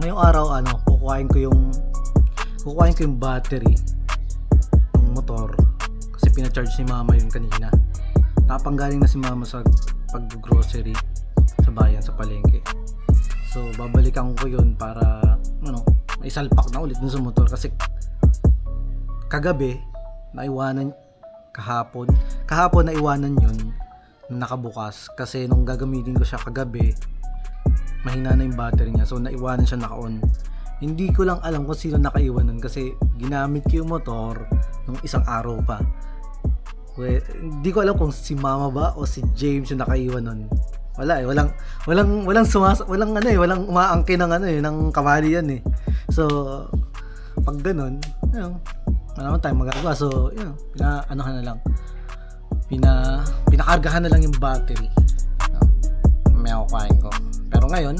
ngayong araw kukuhain ko yung battery ng motor kasi pina-charge ni mama yun kanina. Nakapanggaling na si mama sa pag-grocery sa bayan, sa palengke. So babalikan ko yun para maisalpak na ulit dun sa motor kasi kagabi kahapon naiwanan yun nakabukas kasi nung gagamitin ko siya kagabi mahina na yung battery niya, so naiwanan siya naka-on. Hindi ko lang alam kung sino nakaiwan nun kasi ginamit ko yung motor nung isang araw pa. Hindi ko alam kung si mama ba o si James yung nakaiwan nun. Wala walang walang umaangkin ng kamali yan eh. So pag ganun, wala naman tayong magagawa. So pinakargahan na lang yung battery. May kukuhain ko. Pero ngayon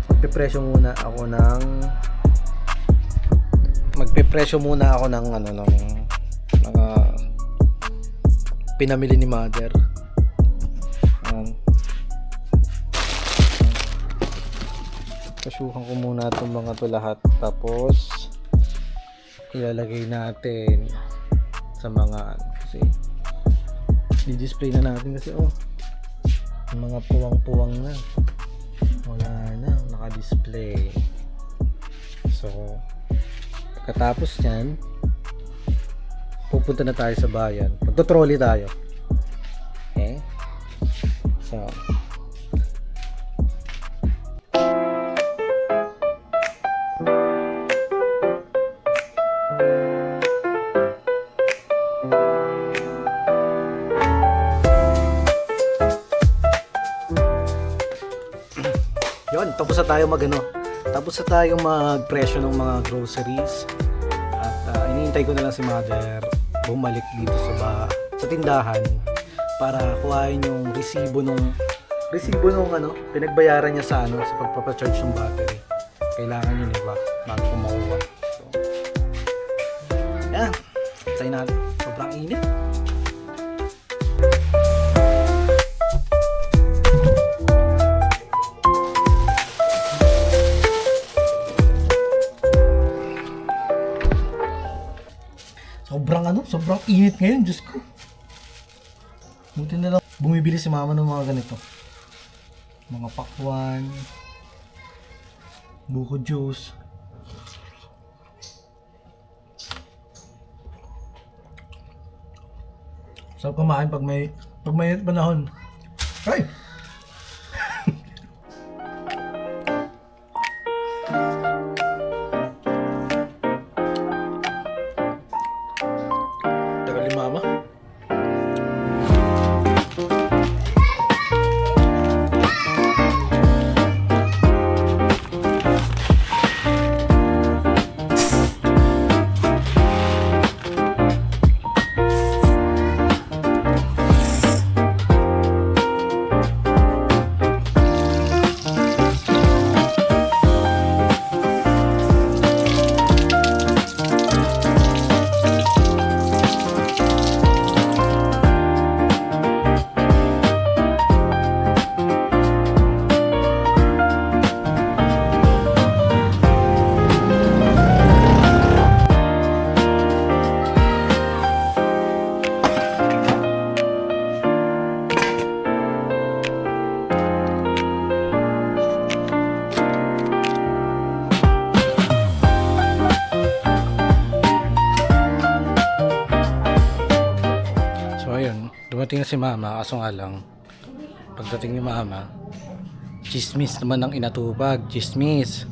magpipresyo muna ako ng mga pinamili ni mother. Kasyuhan ko muna itong mga to lahat, tapos ilalagay natin sa mga kasi i-display na natin kasi yung mga puwang-puwang na wala na naka-display. So pagkatapos nyan pupunta na tayo sa bayan, magto-trolley tayo. Okay, so tapos na tayo magpresyo ng mga groceries at iniintay ko na lang si mother bumalik dito sa tindahan para kuhain yung resibo nung pinagbayaran niya sa pagpapa-charge ng battery. Kailangan yun bago ko makuha. So yan, tayo natin, sobrang init. Sobrang init ngayon, Diyos ko. Buti na lang bumibili si mama ng mga ganito. Mga pakwan, buko juice. Sarap kumain pag may panahon. Ay! Dumating na si mama, kaso nga lang pagdating ni mama, chismis naman ang inatubag. Chismis.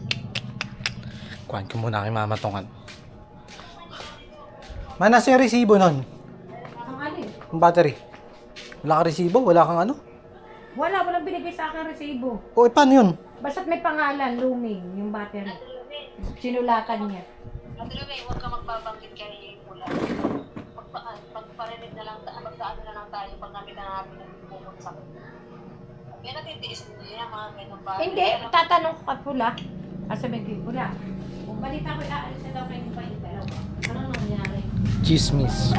Kuhan ko muna kay mama tong nasa yung resibo nun? Ang battery. Wala ka resibo? Wala kang Walang binigay sa akin resibo. Paano yun? Basta't may pangalan, Luming, yung battery. Sinulatan niya. Luming, huwag ka magbabanggit kay Mula. Pagparinig na lang, magdaan na lang tayo pag nakita natin yung pumunta sa akin. Kaya natitiis niya mga ganyan ba? Hindi, tatanong ko kay Pula. Sabi ko, Pula, kung balita ko, aalis na daw kayo pa yung dalawa. Ano nangyari? Chismis.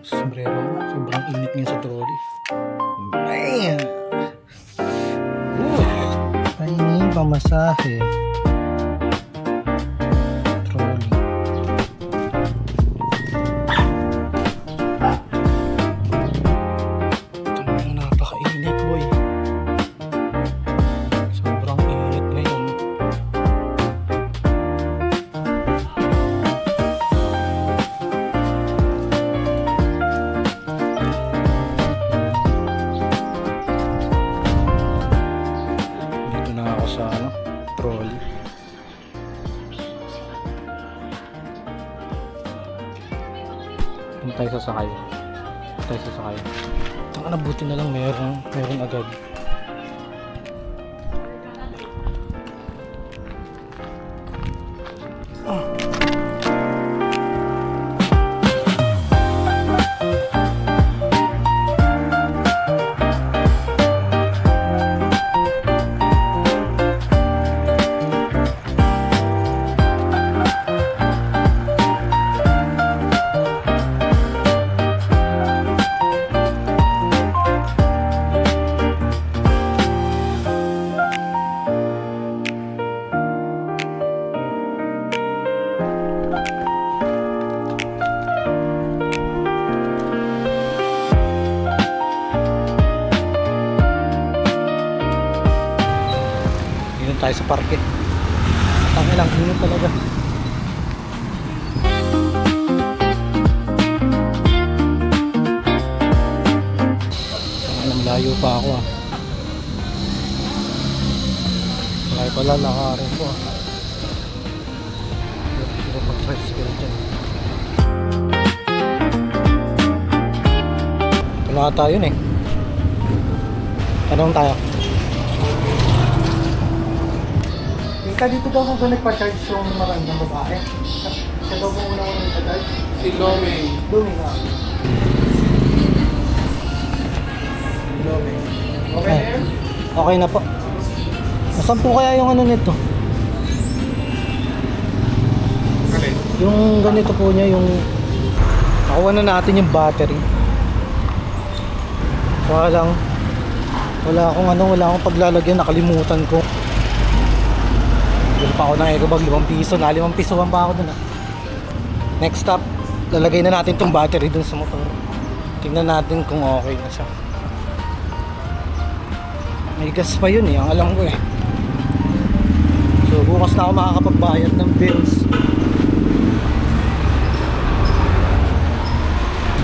Sombrero. Sobrang init ngayon sa trolley. Ayan. Pahingi pamasahe. Trolley. Ito na, napakainit boy. Sobrang init ngayon. Dito na ako sa trolley. Doon tayo sasakay. Doon tayo sasakay. Taka na, buti na lang meron agad. Dito tayo sa parke. Tangin lang, init talaga. Tangin, layo pa ako ah. Layo pala, lakarin ko ah. Pero mag-tricycle dyan. Wala ka tayo eh. Tanong tayo. Dito daw kung nagpa-charge yung marandang babae. Siya daw kung una ko nagpa-charge. Si Lomeng. Luming nga. Lomeng. Okay na yun? Okay na po. Nasaan po kaya yung ano nito? Alin? Yung ganito po niya, yung nakuha na natin yung battery. Kaya lang wala akong paglalagyan, nakalimutan ko. Bili pa ako ng eco bag, 5 piso na, 5 piso pa ako dun ah. Next stop, lalagay na natin tong battery dun sa motor. Tingnan natin kung okay na siya. May gas pa yun eh, ang alam ko eh. So bukas na ako makakapagbayad ng bills.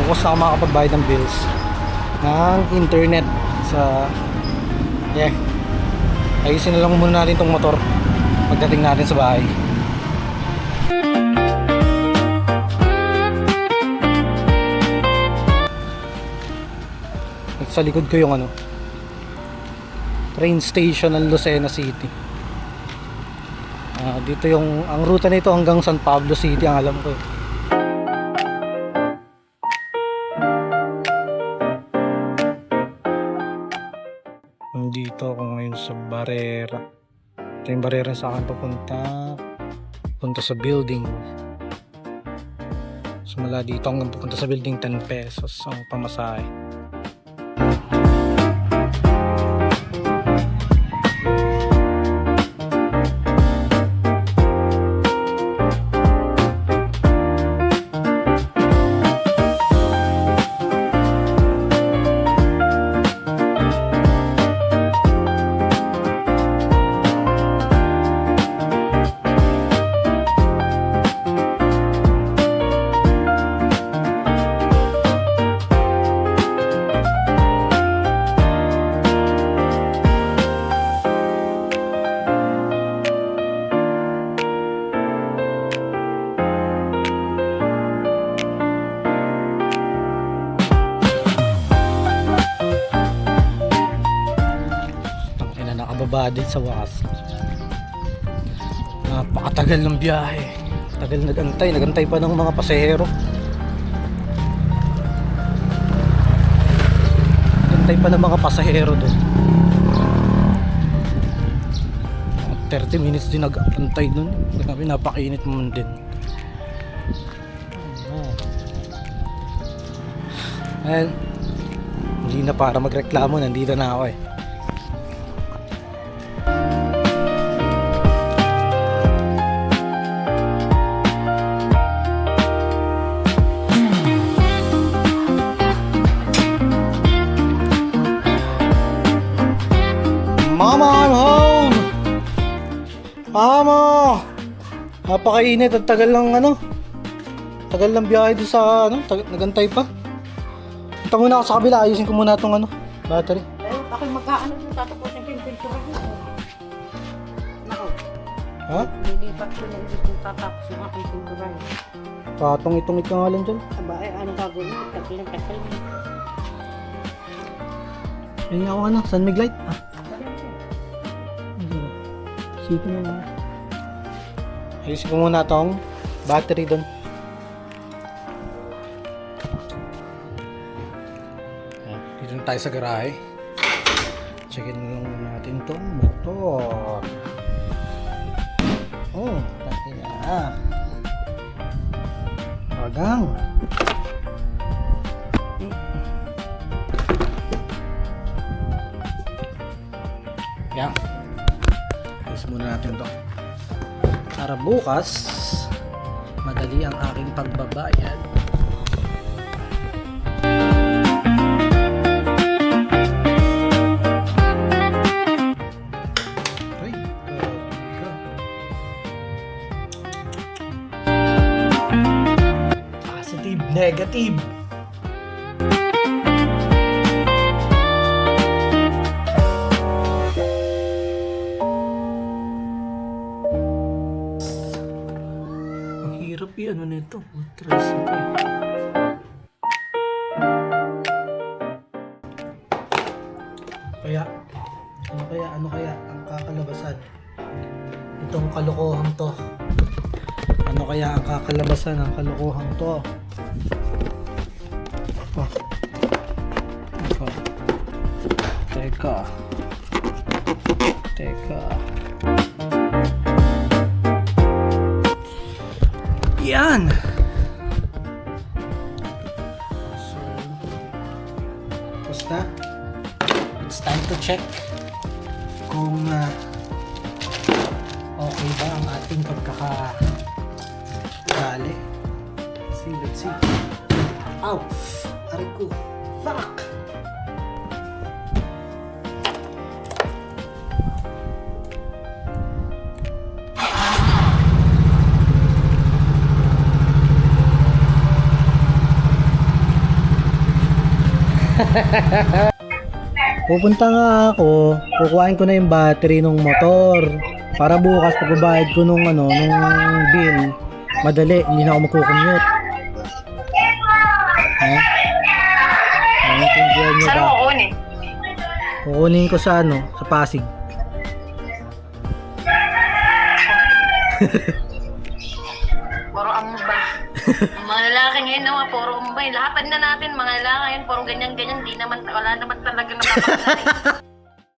Bukas na ako makakapagbayad ng bills ng internet sa ayusin na lang muna natin tong motor pagdating natin sa bahay. At sa likod ko yung train station ng Lucena City. Dito ang ruta nito hanggang San Pablo City ang alam ko. Nandito ako ngayon sa Barrera. Ito yung Barrera sa akin papunta sa building. So mula dito hanggang papunta sa building 10 pesos ang pamasahe. Nakababa din sa wakas. Napakatagal ng biyahe. Tagal nagantay pa ng mga pasahero. Nagantay pa ng mga pasahero doon. 30 minutes din nag-antay doon. Napakainit naman din. Ayan. Hindi na para magreklamo, nandito na ako eh. Mama, I'm home! Mama! Napakainit at tagal ng tagal ng biyahe doon sa nagantay pa. Punta muna ako sa kabila, ayusin ko muna itong battery. Eh, ako'y mag-aano yung tatapusin ko yung pintura ko. Nako, Ha? lilipat ko na ulit yung tatapos yung aking pintura. Patong-itong ka nga lang dyan. Aba, eh, ano gagawin mo? Takil mo. Ayun nga ako San Mig Light. Sige mo na. Ayusin ko muna itong battery doon. Dito na tayo sa garahe. Checkin lang natin itong motor. Oh, tayo na. Wagang. Yan. Ayos muna natin to. Para bukas, madali ang aking pagbabayad. Ay, positive, negative. Hirap ano nito. Ano kaya ang kakalabasan? Itong kalokohan to. Ano kaya ang kakalabasan ng kalokohan to? Teka. Yan! So, basta, it's time to check kung okay ba ang ating pagkakadali. Let's see. Ow! Aray ko. Fuck! Pupunta nga ako, kukuhain ko na yung battery ng motor para bukas pagbabayad ko nung bill, madali, hindi na ako magkukommute. Naintindihan niyo Saan ba? mo kukunin? Kukunin ko sa sa Pasig. Puro ambay. Mga lalaki ngayon naman, puro ambay. Lahat na natin, mga lalaki ngayon, puro ganyan-ganyan. Wala naman talaga napapagdali.